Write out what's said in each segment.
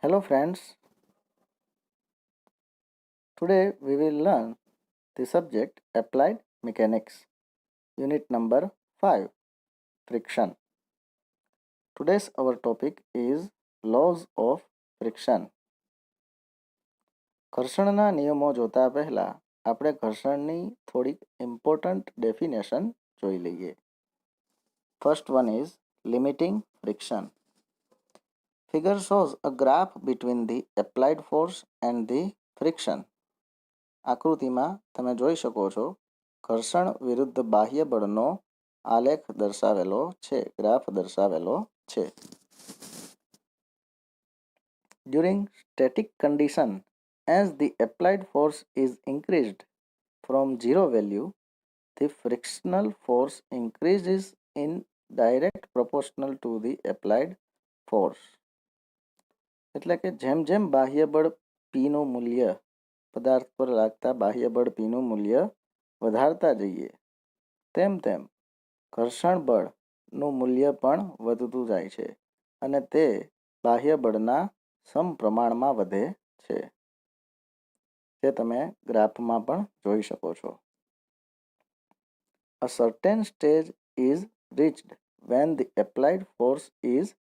Hello friends, today we will learn the subject Applied Mechanics, unit number 5, Friction. Today's our topic is Laws of Friction. ઘર્ષણના નિયમો જોતા પહેલા આપણે ઘર્ષણની થોડીક important definition જોઈ લઈએ. First one is limiting friction. Figure shows a graph between the applied force and the friction. આકૃતિમાં તમે જોઈ શકો છો ઘર્ષણ વિરુદ્ધ બાહ્ય બળનો આલેખ દર્શાવેલો છે, ગ્રાફ દર્શાવેલો છે. During static condition, as the applied force is increased from zero value, the frictional force increases in direct proportional to the applied force. એટલે કે જેમ જેમ બાહ્ય બળ પીનું મૂલ્ય પદાર્થ પર લાગતા બાહ્ય બળ પીનું મૂલ્ય વધારતા જઈએ તેમ તેમ ઘર્ષણ બળનું મૂલ્ય પણ વધતું જાય છે અને તે બાહ્ય બળના સમપ્રમાણમાં વધે છે, જે તમે ગ્રાફમાં પણ જોઈ શકો છો. A certain stage is reached when the applied force is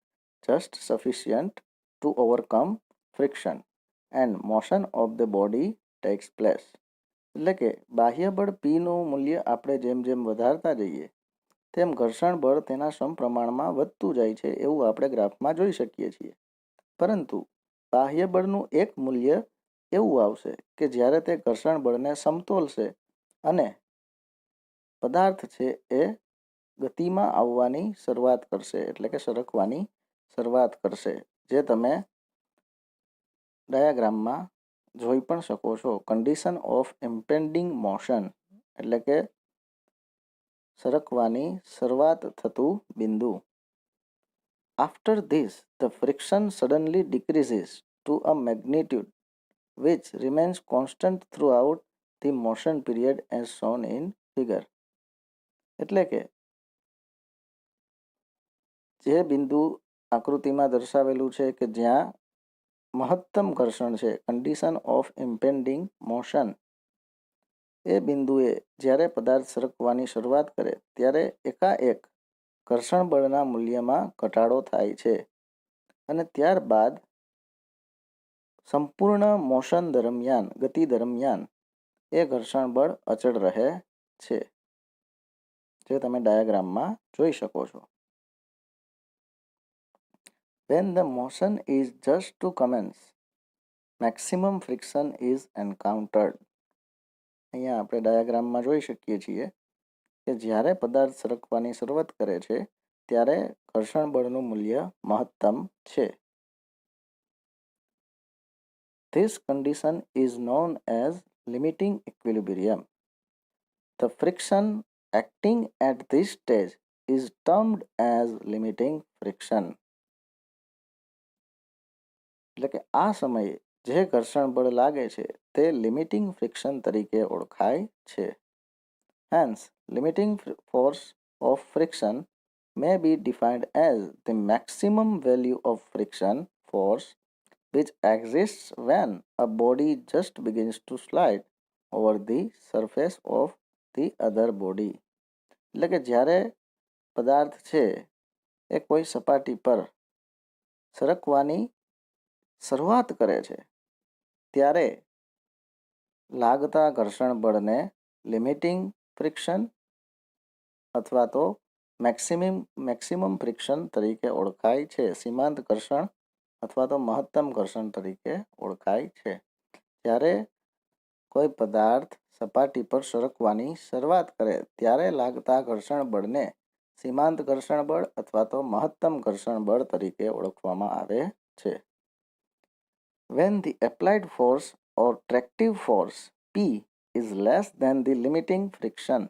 just sufficient to overcome friction and motion of the body takes place. એટલે કે બાહ્ય બળ પીનું મૂલ્ય આપણે જેમ જેમ વધારતા જઈએ તેમ ઘર્ષણ બળ તેના સમપ્રમાણમાં વધતું જાય છે એવું આપણે ગ્રાફમાં જોઈ શકીએ છીએ. પરંતુ બાહ્ય બળનું એક મૂલ્ય એવું આવશે કે જ્યારે તે ઘર્ષણ બળને સમતોલશે અને પદાર્થ છે એ ગતિમાં આવવાની શરૂઆત કરશે, એટલે કે સરકવાની શરૂઆત કરશે, જે તમે ડાયાગ્રામમાં જોઈ પણ શકો છો. કન્ડિશન ઓફ ઇમ્પેન્ડિંગ મોશન એટલે કે સરકવાની શરૂઆત થતું બિંદુ. After this, the friction suddenly decreases to a magnitude which remains constant throughout the motion period as shown in figure. એટલે કે જે બિંદુ આકૃતિમાં દર્શાવેલું છે કે જ્યાં મહત્તમ ઘર્ષણ છે, કન્ડિશન ઓફ ઇમ્પેન્ડિંગ મોશન, એ બિંદુએ જ્યારે પદાર્થ સરકવાની શરૂઆત કરે ત્યારે એકાએક ઘર્ષણ બળના મૂલ્યમાં ઘટાડો થાય છે અને ત્યારબાદ સંપૂર્ણ મોશન દરમિયાન, ગતિ દરમિયાન એ ઘર્ષણ બળ અચળ રહે છે, જે તમે ડાયાગ્રામમાં જોઈ શકો છો. When the motion is just to commence, maximum friction is encountered. અહીંયા આપણે ડાયાગ્રામમાં જોઈ શકીએ છીએ કે જ્યારે પદાર્થ સરકવાની શરૂઆત કરે છે ત્યારે ઘર્ષણ બળનું મૂલ્ય મહત્તમ છે. This condition is known as limiting equilibrium. The friction acting at this stage is termed as limiting friction. એટલે કે આ સમયે જે ઘર્ષણ બળ લાગે છે તે લિમિટિંગ ફ્રિક્શન તરીકે ઓળખાય છે. Hence, limiting force of friction may be defined as the maximum value of friction force which exists when a body just begins to slide over the surface of the other body. એટલે કે જ્યારે પદાર્થ છે એ કોઈ સપાટી પર સરકવાની શરૂઆત કરે છે ત્યારે લાગતા ઘર્ષણ બળને લિમિટિંગ ફ્રિક્શન અથવા તો મેક્સિમમ ફ્રિક્શન તરીકે ઓળખાય છે. સીમાંત ઘર્ષણ અથવા તો મહત્તમ ઘર્ષણ તરીકે ઓળખાય છે. જ્યારે કોઈ પદાર્થ સપાટી પર સરકવાની શરૂઆત કરે ત્યારે લાગતા ઘર્ષણ બળને સીમાંત ઘર્ષણ બળ અથવા તો મહત્તમ ઘર્ષણ બળ તરીકે ઓળખવામાં આવે છે. When the applied force or tractive force P is less than the limiting friction,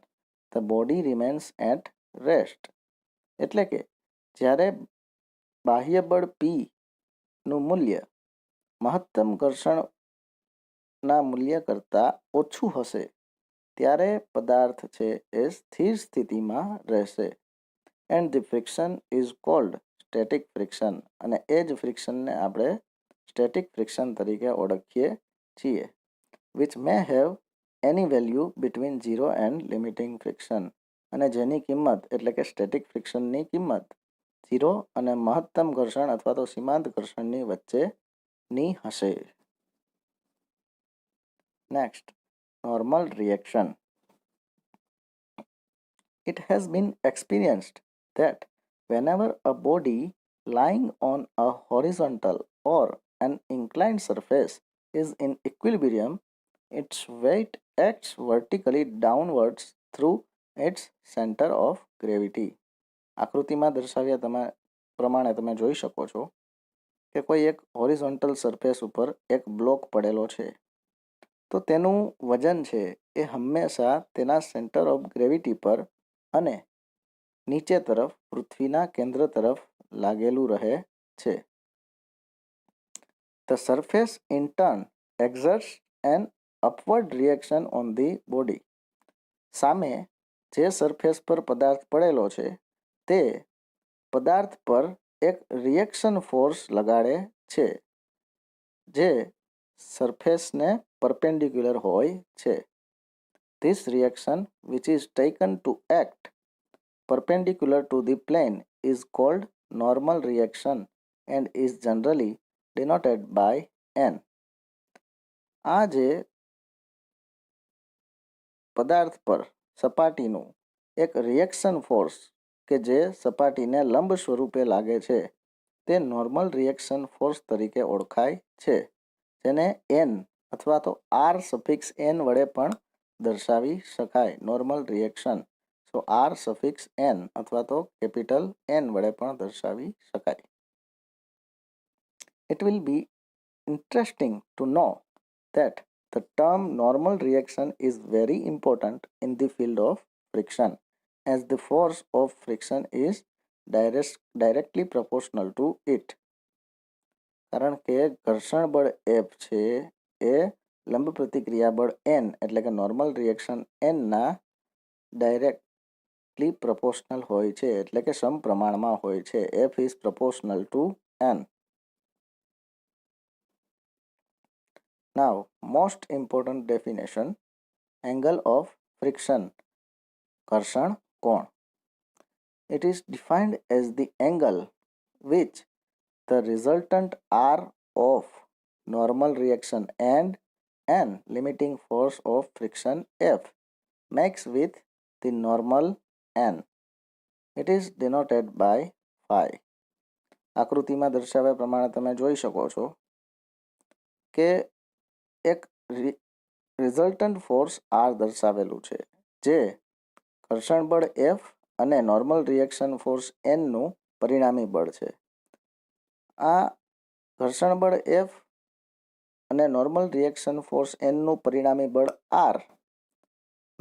the body remains at rest. એટલે કે જ્યારે બાહ્ય બળ P નું મૂલ્ય મહત્તમ ઘર્ષણના મૂલ્ય કરતાં ઓછું હશે ત્યારે પદાર્થ છે એ સ્થિર સ્થિતિમાં રહેશે. And the friction is called static friction. અને એ જ ફ્રિક્શનને આપણે સ્ટેટિક ફ્રિક્શન તરીકે ઓળખીએ છીએ, which may have any value between 0 and limiting friction, અને જેની કિંમત એટલે કે સ્ટેટિક ફ્રિક્શનની કિંમત 0 અને મહત્તમ ઘર્ષણ અથવા તો સીમાંત ઘર્ષણની વચ્ચેની હશે. Next, normal reaction. It has been experienced that whenever a body lying on a horizontal or an inclined surface is in equilibrium, its weight acts vertically downwards through its center of gravity. આકૃતિમાં દર્શાવ્યા પ્રમાણે તમે જોઈ શકો છો કે કોઈ એક હોરિઝોન્ટલ સરફેસ ઉપર એક બ્લોક પડેલો છે, તો તેનું વજન છે એ હંમેશા તેના સેન્ટર ઓફ ગ્રેવિટી પર અને નીચે તરફ પૃથ્વીના કેન્દ્ર તરફ લાગેલું રહે છે. The surface in turn exerts an upward reaction on the body. સામે જે સરફેસ પર પદાર્થ પડેલો છે તે પદાર્થ પર એક રિએક્શન ફોર્સ લગાડે છે જે સરફેસને પરપેન્ડિક્યુલર હોય છે. This reaction, which is taken to act perpendicular to the plane, is called normal reaction and is generally denoted by n. આ જે પદાર્થ પર સપાટીનું એક રિએક્શન ફોર્સ કે જે સપાટીને લંબ સ્વરૂપે લાગે છે તે નોર્મલ રિએક્શન ફોર્સ તરીકે ઓળખાય છે, જેને n અથવા તો r સફિક્સ n વડે પણ દર્શાવી શકાય. નોર્મલ રિએક્શન, સો r સફિક્સ n અથવા તો કેપિટલ n વડે પણ દર્શાવી શકાય. It will be interesting to know that the term normal reaction is very important in the field of friction, as the force of friction is directly proportional to it. કારણ કે ઘર્ષણ બળ F છે એ લંબ પ્રતિક્રિયા બળ n એટલે કે નોર્મલ રિએક્શન n ના ડાયરેક્ટલી પ્રપોર્શનલ હોય છે, એટલે કે સમપ્રમાણમાં હોય છે. F is proportional to n. Now, most important definition, angle of friction, ઘર્ષણ કોણ. It is defined as the angle which the resultant R of normal reaction and an limiting force of friction F makes with the normal n. It is denoted by phi. આકૃતિમાં દર્શાવ્યા પ્રમાણે તમે જોઈ શકો છો કે એક રિઝલ્ટન્ટ ફોર્સ R દર્શાવેલું છે જે ઘર્ષણ બળ F અને નોર્મલ રિએક્શન ફોર્સ nનું પરિણામી બળ છે. આ ઘર્ષણ બળ F અને નોર્મલ રિએક્શન ફોર્સ nનું પરિણામી બળ R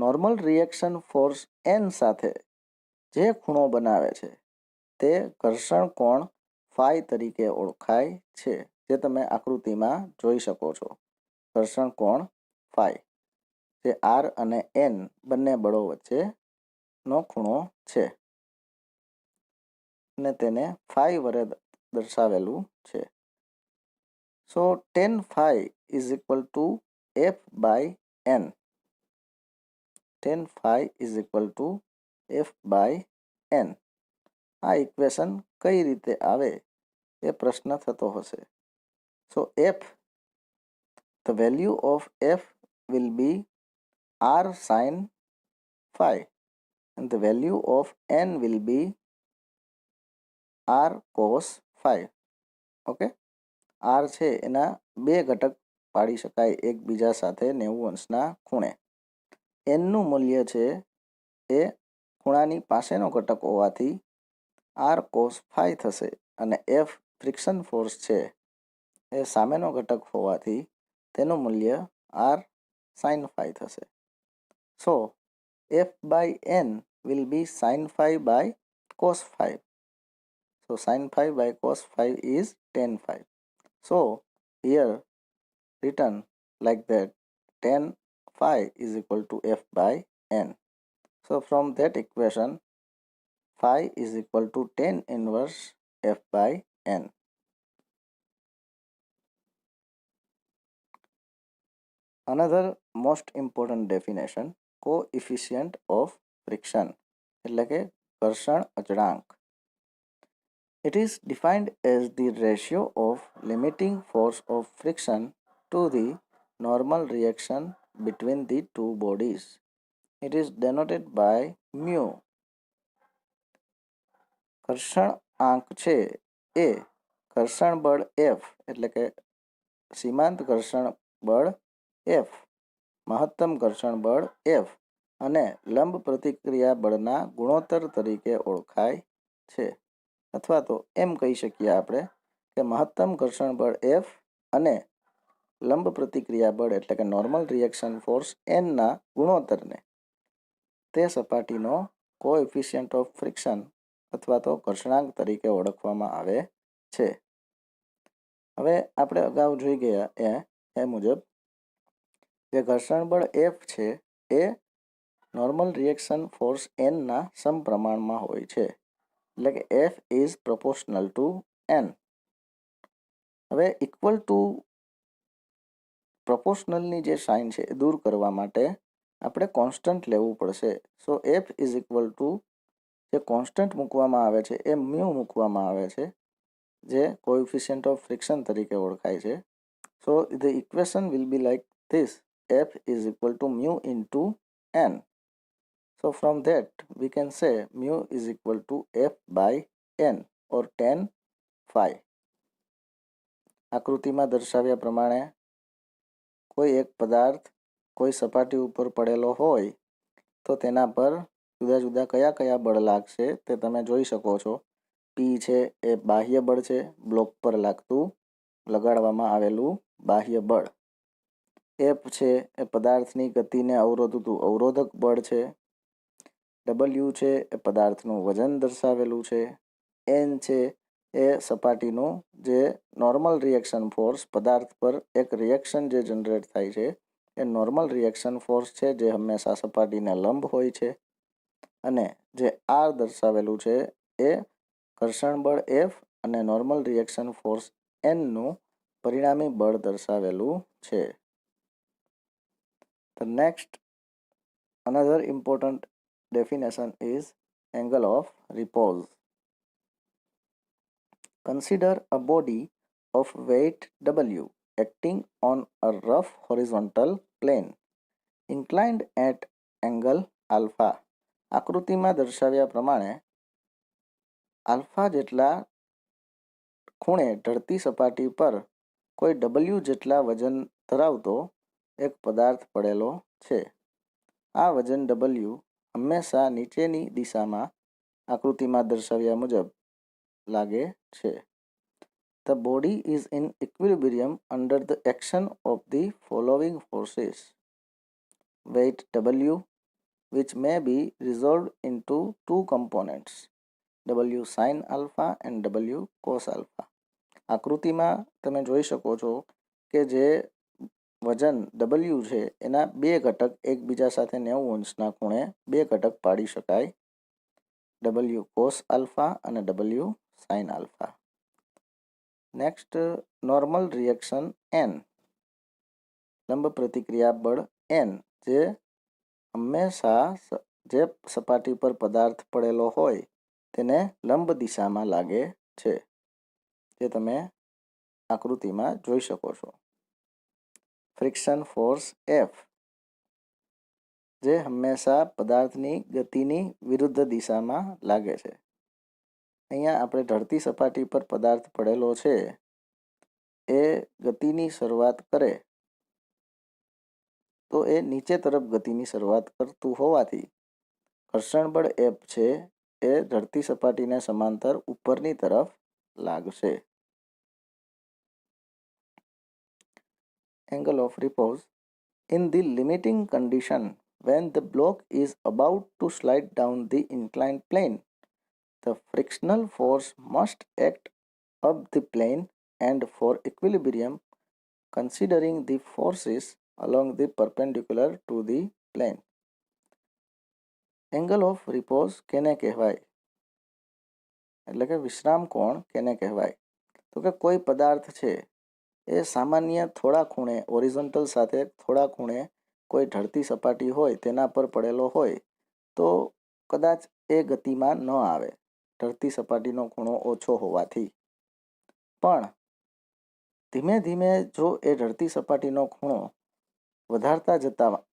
normal reaction force n સાથે જે ખૂણો બનાવે છે તે ઘર્ષણ કોણ ફાઈ તરીકે ઓળખાય છે, જે તમે આકૃતિમાં જોઈ શકો છો. ઘર્ષણ કોણ ફાઈ જે R અને n બંને બળો વચ્ચેનો ખૂણો છે અને તેને ફાઈ વડે દર્શાવેલું છે. સો tan phi is equal to F by n. Tan phi is equal to F by n. આ ઇક્વેશન કઈ રીતે આવે એ પ્રશ્ન થતો હશે. સો F, the value of F will be R sin phi and the value of n will be R cos phi. Okay, R છે એના બે ઘટક પાડી શકાય એકબીજા સાથે 90 અંશના ખૂણે. nનું મૂલ્ય છે એ ખૂણાની પાસેનો ઘટક હોવાથી R cos phi થશે અને F ફ્રિક્શન ફોર્સ છે એ સામેનો ઘટક હોવાથી તેનું મૂલ્ય R sin phi થશે. સો F by n will be sin phi by cos phi. So sin phi by cos phi is tan phi. So here written like that, tan phi is equal to F by n. So from that equation, phi is equal to tan inverse F by n. Another most important definition coefficient of friction એટલે કે ઘર્ષણ અચળાંક. It is defined as the ratio of limiting force of friction to the normal reaction between the two bodies. It is denoted by mu. ઘર્ષણ આંક છે એ ઘર્ષણ બળ F એટલે કે સીમાંત ઘર્ષણ બળ F, મહત્તમ ઘર્ષણ બળ F અને લંબ પ્રતિક્રિયા બળના ગુણોત્તર તરીકે ઓળખાય છે. અથવા તો એમ કહી શકીએ આપણે કે મહત્તમ ઘર્ષણ બળ F અને લંબ પ્રતિક્રિયા બળ એટલે કે નોર્મલ રિએક્શન ફોર્સ Nના ગુણોત્તરને તે સપાટીનો કોએફિશિયન્ટ ઓફ ફ્રિક્શન અથવા તો ઘર્ષણાંક તરીકે ઓળખવામાં આવે છે. હવે આપણે અગાઉ જોઈ ગયા એ મુજબ જે ઘર્ષણ બળ F છે એ નોર્મલ રિએક્શન ફોર્સ Nના સમપ્રમાણમાં હોય છે, એટલે કે F is proportional two N. હવે ઇક્વલ ટુ પ્રોપોર્શનલની જે સાઇન છે એ દૂર કરવા માટે આપણે કોન્સ્ટન્ટ લેવું પડશે. સો F ઇઝ ઇક્વલ ટુ જે કોન્સ્ટન્ટ મૂકવામાં આવે છે એ મ્યુ મૂકવામાં આવે છે, જે કોએફિશિયન્ટ ઓફ ફ્રિક્શન તરીકે ઓળખાય છે. So the equation will be like this: F is equal to mu into N. So from that we can say mu is equal to F by N or tan phi. આકૃતિમાં દર્શાવ્યા પ્રમાણે કોઈ એક પદાર્થ કોઈ સપાટી ઉપર પડેલો હોય તો તેના પર જુદા જુદા કયા કયા બળ લાગશે તે તમે જોઈ શકો છો. P છે એ બાહ્ય બળ છે, બ્લોક પર લાગતું લગાડવામાં આવેલું બાહ્ય બળ. F છે એ પદાર્થની ગતિને અવરોધતું અવરોધક બળ છે. W છે એ પદાર્થનું વજન દર્શાવેલું છે. N છે એ સપાટીનું જે નોર્મલ રિએક્શન ફોર્સ પદાર્થ પર એક રિએક્શન જે જનરેટ થાય છે એ નોર્મલ રિએક્શન ફોર્સ છે, જે હંમેશા સપાટીને લંબ હોય છે. અને જે R દર્શાવેલું છે એ ઘર્ષણ બળ F અને નોર્મલ રિએક્શન ફોર્સ Nનું પરિણામી બળ દર્શાવેલું છે. The next another important definition is angle of repose. Consider a body of weight W acting on a rough horizontal plane inclined at angle alpha. આકૃતિમાં દર્શાવ્યા પ્રમાણે આલ્ફા જેટલા ખૂણે ઢળતી સપાટી પર કોઈ W જેટલા વજન ધરાવતો એક પદાર્થ પડેલો છે. આ વજન W હંમેશા નીચેની દિશામાં આકૃતિમાં દર્શાવ્યા મુજબ લાગે છે. The body is in equilibrium under the action of the following forces: weight W, which may be resolved into two components, W sin alpha and W cos alpha. આકૃતિમાં તમે જોઈ શકો છો કે જે વજન W છે એના બે ઘટક એકબીજા સાથે 90 અંશના ખૂણે બે ઘટક પાડી શકાય, W cos alpha અને W sin alpha. Next normal reaction N, લંબ પ્રતિક્રિયા બળ N, જે હંમેશા જે સપાટી પર પદાર્થ પડેલો હોય તેને લંબ દિશામાં લાગે છે, જે તમે આકૃતિમાં જોઈ શકો છો. ફ્રિક્શન ફોર્સ F, જે હંમેશા પદાર્થની ગતિની વિરુદ્ધ દિશામાં લાગે છે. અહીંયા આપણે ઢળતી સપાટી પર પદાર્થ પડેલો છે એ ગતિની શરૂઆત કરે તો એ નીચે તરફ ગતિની શરૂઆત કરતું હોવાથી ઘર્ષણ બળ F છે એ ઢળતી સપાટીને સમાંતર ઉપરની તરફ લાગશે. Angle of repose. In the limiting condition, when the block is about to slide down the inclined plane, the frictional force must act up the plane and for equilibrium, considering the forces along the perpendicular to the plane. Angle of repose કેને કહેવાય એટલે કે વિશ્રામ કોણ કેને કહેવાય? તો કે કોઈ પદાર્થ છે એ સામાન્ય થોડા ખૂણે ઓરિઝોન્ટલ સાથે થોડા ખૂણે કોઈ ઢળતી સપાટી હોય તેના પર પડેલો હોય તો કદાચ એ ગતિમાં ન આવે, ઢળતી સપાટીનો ખૂણો ઓછો હોવાથી. પણ ધીમે ધીમે જો એ ઢળતી સપાટીનો ખૂણો વધારતા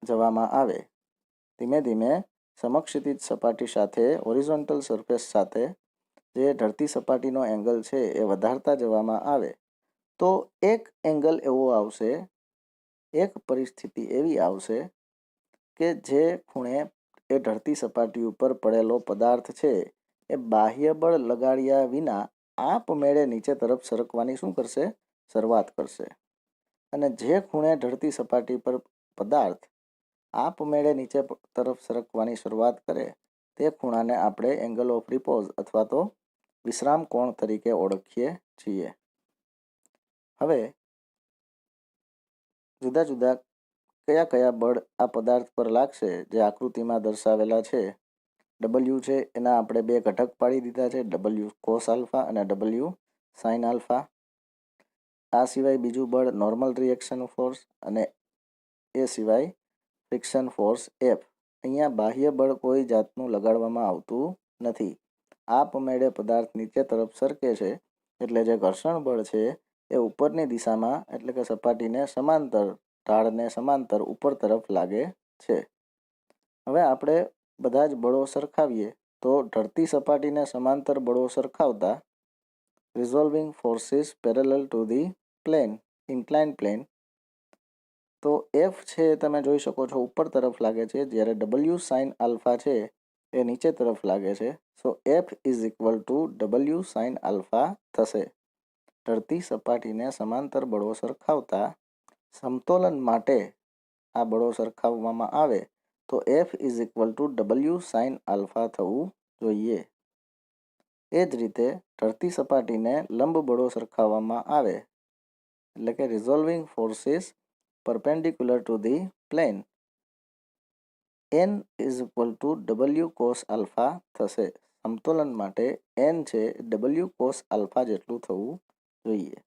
જવામાં આવે, ધીમે ધીમે સમક્ષિતિજ સપાટી સાથે હોરિઝોન્ટલ સરફેસ સાથે જે ઢળતી સપાટીનો એંગલ છે એ વધારતા જવામાં આવે તો એક એંગલ એવો આવશે, એક પરિસ્થિતિ એવી આવશે કે જે ખૂણે એ ઢળતી સપાટી ઉપર પડેલો પદાર્થ છે એ બાહ્ય બળ લગાડ્યા વિના આપમેળે નીચે તરફ સરકવાની શું કરશે? શરૂઆત કરશે. અને જે ખૂણે ઢળતી સપાટી પર પદાર્થ આપમેળે નીચે તરફ સરકવાની શરૂઆત કરે તે ખૂણાને આપણે એંગલ ઓફ રિપોઝ અથવા તો વિશ્રામ કોણ તરીકે ઓળખીએ છીએ. હવે જુદા જુદા કયા કયા બળ આ પદાર્થ પર લાગશે જે આકૃતિમાં દર્શાવેલા છે. ડબલ્યુ છે એના આપણે બે ઘટક પાડી દીધા છે, ડબલ્યુ કોસ આલ્ફા અને ડબલ્યુ સાઇન આલ્ફા. આ સિવાય બીજું બળ નોર્મલ રિએક્શન ફોર્સ અને એ સિવાય ફ્રિક્શન ફોર્સ એફ. અહીંયા બાહ્ય બળ કોઈ જાતનું લગાડવામાં આવતું નથી. આપમેળે પદાર્થ નીચે તરફ સરકે છે એટલે જે ઘર્ષણ બળ છે એ ઉપરની દિશામાં એટલે કે સપાટીને સમાંતર, ઢાળને સમાંતર ઉપર તરફ લાગે છે. હવે આપણે બધા જ બળો સરખાવીએ તો ઢળતી સપાટીને સમાંતર બળો સરખાવતા resolving forces parallel to the plane, incline plane, તો એફ છે તમે જોઈ શકો છો ઉપર તરફ લાગે છે, જ્યારે ડબલ્યુ સાઇન આલ્ફા છે એ નીચે તરફ લાગે છે. So F is equal to W sine alpha થશે. ઢળતી સપાટીને સમાંતર બળો સરખાવતા સમતોલન માટે આ બળો સરખાવવામાં આવે તો F is equal to W sine alpha થવું જોઈએ. એ જ રીતે ઢળતી સપાટીને લંબ બળો સરખાવવામાં આવે એટલે કે resolving forces perpendicular to the plane, N is equal to W cos alpha થશે. સમતોલન માટે એન છે ડબલ્યુ કોસ આલ્ફા જેટલું થવું જોઈએ.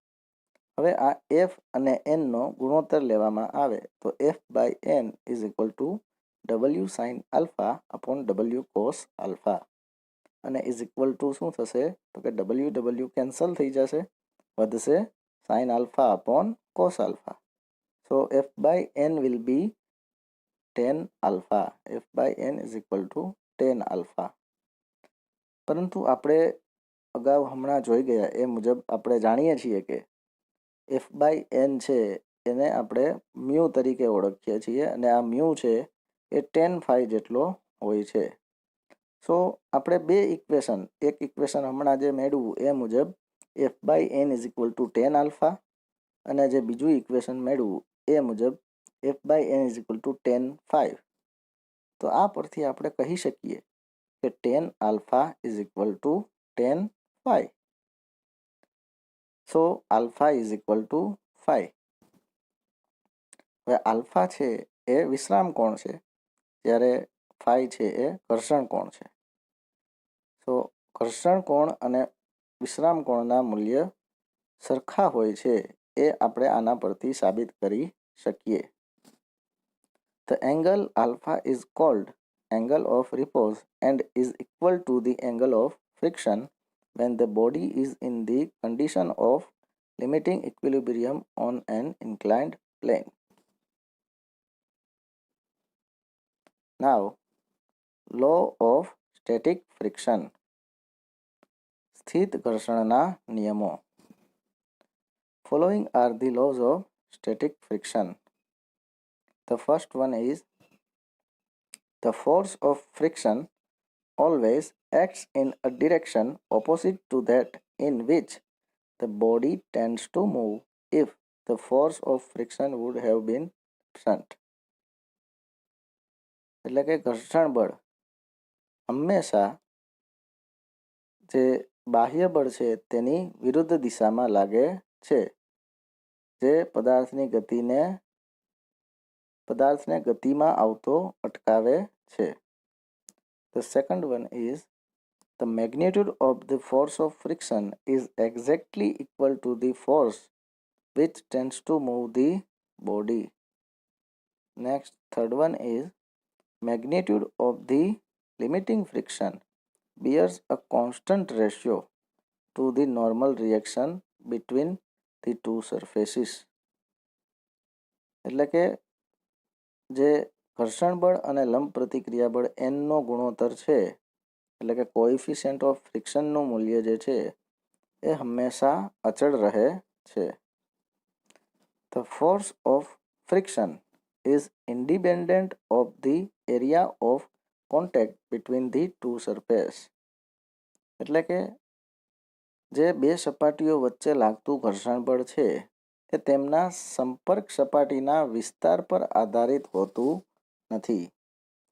હવે આ એફ અને એનનો ગુણોત્તર લેવામાં આવે તો F by N is equal to W sine alpha upon W cos alpha. અને ઇઝ ઇક્વલ ટુ શું થશે તો કે ડબલ્યુ ડબલ્યુ કેન્સલ થઈ જશે, વધશે sine alpha upon cos alpha. So F by N will be tan alpha. F by N is equal to tan alpha. પરંતુ આપણે અગાઉ હમણાં જોઈ ગયા એ મુજબ આપણે જાણીએ છીએ કે એફ બાય એન છે એને આપણે મ્યુ તરીકે ઓળખીએ છીએ અને આ મ્યુ છે એ ટેન ફાઈ જેટલો હોય છે. સો આપણે બે ઇક્વેશન, એક ઇક્વેશન હમણાં જે મેળવ્યું એ મુજબ F by N is equal to tan alpha અને જે બીજું ઇક્વેશન મેળવ્યું એ મુજબ F by N is equal to tan five. તો આ પરથી આપણે કહી શકીએ કે tan alpha is equal to tan five. So alpha is equal to 5. હવે આલ્ફા છે એ વિશ્રામ કોણ છે, જ્યારે 5 છે એ ઘર્ષણ કોણ છે. સો ઘર્ષણ કોણ અને વિશ્રામ કોણના મૂલ્ય સરખા હોય છે એ આપણે આના પરથી સાબિત કરી શકીએ. The angle alpha is called angle of repose and is equal to the angle of friction when the body is in the condition of limiting equilibrium on an inclined plane. Now, law of static friction. સ્થિત ઘર્ષણના નિયમો. Following are the laws of static friction. The first one is the force of friction always acts in a direction opposite to that in which the body tends to move if the force of friction would have been absent. એટલે કે ઘર્ષણ બળ હંમેશા જે બાહ્ય બળ છે તેની વિરુદ્ધ દિશામાં લાગે છે, જે પદાર્થને ગતિમાં આવતો અટકાવે છે. The second one is the magnitude of the force of friction is exactly equal to the force which tends to move the body. Next, third one is magnitude of the limiting friction bears a constant ratio to the normal reaction between the two surfaces. એટલે કે જે ઘર્ષણ બળ અને લંબ પ્રતિક્રિયા બળ એનનો ગુણોત્તર છે, એટલે કે કોએફિશિયન્ટ ઓફ ફ્રિક્શનનું મૂલ્ય જે છે એ હંમેશા અચળ રહે છે. The force of friction is independent of the area of contact between the two surfaces. એટલે કે જે બે સપાટીઓ વચ્ચે લાગતું ઘર્ષણ બળ છે એ તેમના સંપર્ક સપાટીના વિસ્તાર પર આધારિત હોતું નથી.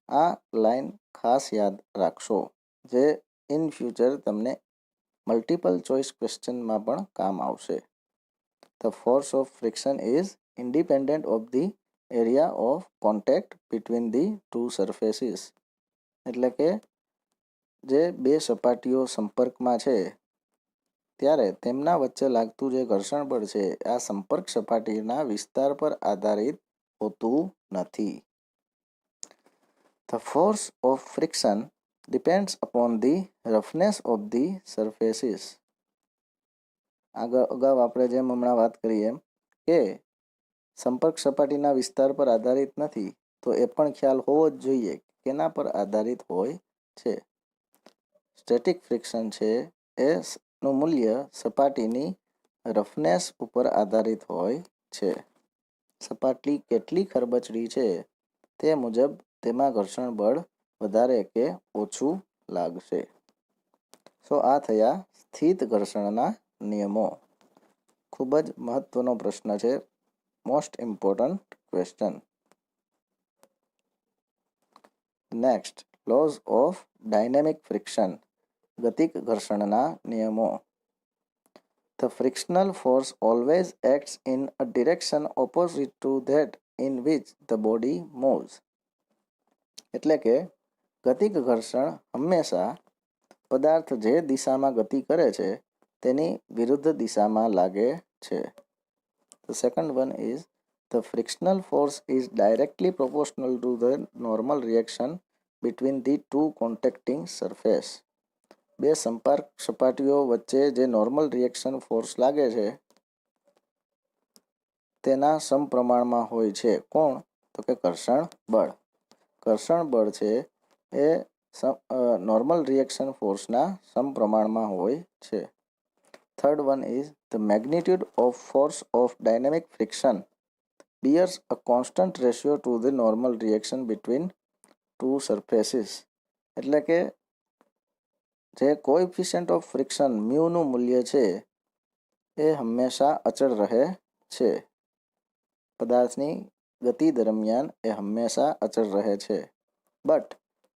આ લાઈન ખાસ યાદ રાખશો, જે ઇન ફ્યુચર તમને મલ્ટિપલ ચોઇસ ક્વેશ્ચનમાં પણ કામ આવશે. The force of friction is independent of the area of contact between the two surfaces. એટલે કે જે બે સપાટીઓ સંપર્કમાં છે ત્યારે તેમના વચ્ચે લાગતું જે ઘર્ષણ બળ છે આ સંપર્ક સપાટીના વિસ્તાર પર આધારિત હોતું નથી. The force of friction depends upon the roughness of the surfaces. અગાઉ આપણે જેમ હમણાં વાત કરી એમ કે સંપર્ક સપાટીના વિસ્તાર પર આધારિત નથી, તો એ પણ ખ્યાલ હોવો જ જોઈએ કેના પર આધારિત હોય છે. સ્ટેટિક ફ્રિક્શન છે એ નું મૂલ્ય સપાટીની રફનેસ ઉપર આધારિત હોય છે. સપાટી કેટલી ખરબચડી છે તે મુજબ તેમાં ઘર્ષણ બળ વધારે કે ઓછું લાગશે. આ થયા સ્થિત ઘર્ષણના નિયમો. ખૂબ જ મહત્વનો પ્રશ્ન છે, most important question. Next, laws of dynamic friction, ગતિક ઘર્ષણના નિયમો. The frictional force always acts in a direction opposite to that in which the body moves. એટલે કે ગતિક ઘર્ષણ હંમેશા પદાર્થ જે દિશામાં ગતિ કરે છે તેની વિરુદ્ધ દિશામાં લાગે છે. The second one is the frictional force is directly proportional to the normal reaction between the two contacting surface. બે સંપર્ક સપાટીઓ વચ્ચે જે નોર્મલ રિએક્શન ફોર્સ લાગે છે તેના સમપ્રમાણમાં હોય છે. કોણ? તો કે ઘર્ષણ બળ. ઘર્ષણ બળ છે એ નોર્મલ રિએક્શન ફોર્સના સમપ્રમાણમાં હોય છે. Third one is the magnitude of force of dynamic friction bears a constant ratio to the normal reaction between two surfaces. એટલે કે જે કોએફિશિયન્ટ ઓફ ફ્રિક્શન મ્યુનું મૂલ્ય છે એ હંમેશા અચળ રહે છે. પદાર્થની ગતિ દરમિયાન એ હંમેશા અચળ રહે છે. But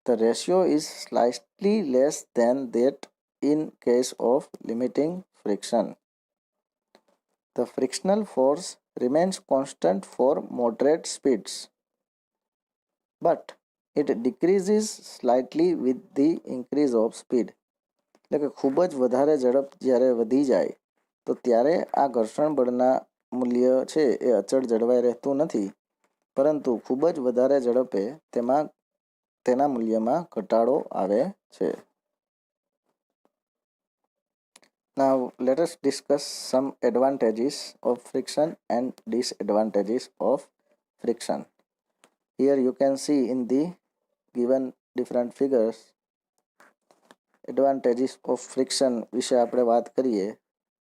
the ratio is slightly less than that in case of limiting friction. The frictional force remains constant for moderate speeds, but it decreases slightly with the increase of speed. એટલે કે ખૂબ જ વધારે ઝડપ જ્યારે વધી જાય તો ત્યારે આ ઘર્ષણ બળના મૂલ્ય છે એ અચળ જળવાઈ રહેતું નથી, પરંતુ ખૂબ જ વધારે ઝડપે તેના મૂલ્યમાં ઘટાડો આવે છે. Now let us discuss some advantages of friction and disadvantages of friction. Here you can see in the given different figures advantages of friction વિશે આપણે વાત કરીએ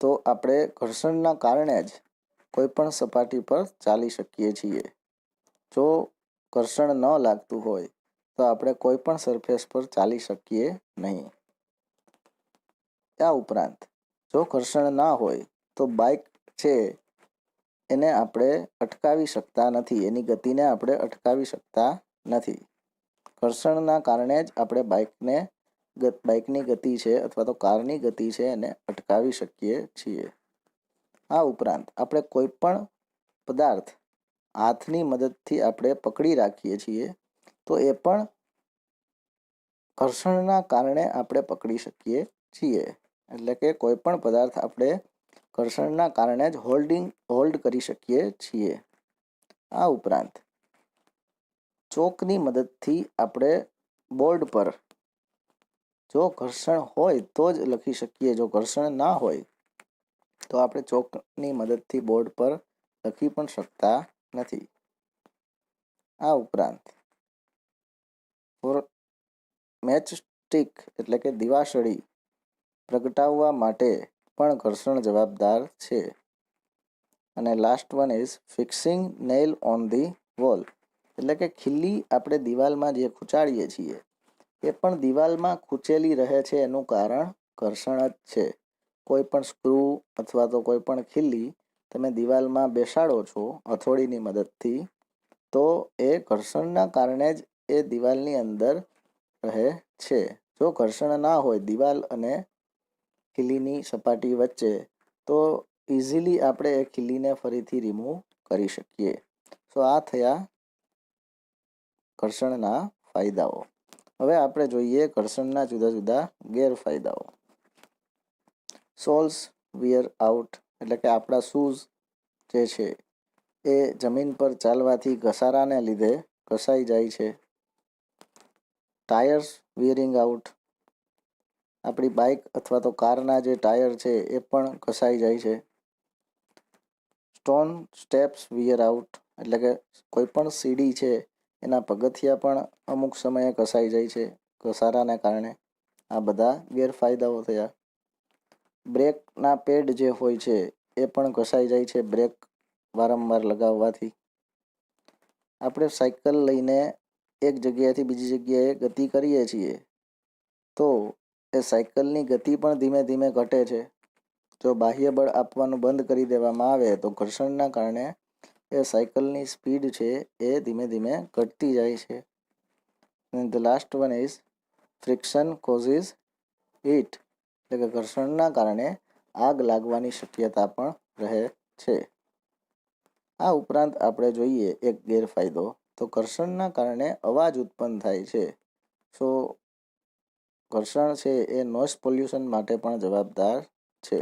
તો આપણે ઘર્ષણના કારણે જ કોઈપણ સપાટી પર ચાલી શકીએ છીએ. જો ઘર્ષણ ન લાગતું હોય તો આપણે કોઈપણ સરફેસ પર ચાલી શકીએ નહીં. આ ઉપરાંત જો ઘર્ષણ ના હોય તો બાઇક છે એને આપણે અટકાવી શકતા નથી, એની ગતિને આપણે અટકાવી શકતા નથી. ઘર્ષણના કારણે જ આપણે બાઇકની ગતિ છે અથવા તો કારની ગતિ છે એને અટકાવી શકીએ છીએ. આ ઉપરાંત આપણે કોઈ પણ પદાર્થ હાથની મદદથી આપણે પકડી રાખીએ છીએ તો એ પણ ઘર્ષણના કારણે આપણે પકડી શકીએ છીએ. એટલે કે કોઈ પણ પદાર્થ આપણે ઘર્ષણના કારણે જ હોલ્ડ કરી શકીએ છીએ. આ ઉપરાંત ચોકની મદદથી આપણે બોર્ડ પર જો ઘર્ષણ હોય તો જ લખી શકીએ. જો ઘર્ષણ ના હોય તો આપણે ચોકની મદદથી બોર્ડ પર લખી પણ શકતા નથી. આ ઉપરાંત મેચસ્ટિક એટલે કે દિવાસળી પ્રગટાવવા માટે પણ ઘર્ષણ જવાબદાર છે. અને last one is fixing nail on the wall એટલે કે ખીલી આપણે દિવાલમાં જે ખૂંચાડીએ છીએ એ પણ દિવાલમાં ખૂંચેલી રહે છે એનું કારણ ઘર્ષણ જ છે. કોઈ પણ સ્ક્રૂ અથવા તો કોઈ પણ ખીલી તમે દિવાલમાં બેસાડો છો હથોડીની મદદથી તો એ ઘર્ષણના કારણે જ એ દિવાલની અંદર રહે છે. જો ઘર્ષણ ના હોય દિવાલ અને ખીલીની સપાટી વચ્ચે તો ઇઝીલી આપણે એ ખીલીને ફરીથી રિમૂવ કરી શકીએ. સો આ થયા ઘર્ષણના ફાયદાઓ. હવે આપણે જોઈએ ઘર્ષણના જુદા જુદા ગેરફાયદાઓ. સોલ્સ વિયર આઉટ એટલે કે આપણા શૂઝ જે છે એ જમીન પર ચાલવાથી ઘસારાને લીધે ઘસાઈ જાય છે. ટાયર્સ વિયરિંગ આઉટ આપણી બાઇક અથવા તો કારના જે ટાયર છે એ પણ ઘસાઈ જાય છે. સ્ટોન સ્ટેપ્સ વિયર આઉટ એટલે કે કોઈ પણ સીડી છે એના પગથિયા પણ અમુક સમયે ઘસાઈ જાય છે ઘસારાને કારણે. આ બધા ગેરફાયદાઓ થયા. બ્રેકના પેડ જે હોય છે એ પણ ઘસાઈ જાય છે બ્રેક વારંવાર લગાવવાથી. આપણે સાયકલ લઈને એક જગ્યાએથી બીજી જગ્યાએ ગતિ કરીએ છીએ તો એ સાયકલની ગતિ પણ ધીમે ધીમે ઘટે છે. જો બાહ્ય બળ આપવાનું બંધ કરી દેવામાં આવે તો ઘર્ષણના કારણે એ સાયકલની સ્પીડ છે એ ધીમે ધીમે ઘટતી જાય છે. અને the last one is friction causes heat એટલે કે ઘર્ષણના કારણે આગ લાગવાની શક્યતા પણ રહે છે. આ ઉપરાંત આપણે જોઈએ એક ગેરફાયદો તો ઘર્ષણના કારણે અવાજ ઉત્પન્ન થાય છે. સો ઘર્ષણ છે એ નોઇઝ પોલ્યુશન માટે પણ જવાબદાર છે.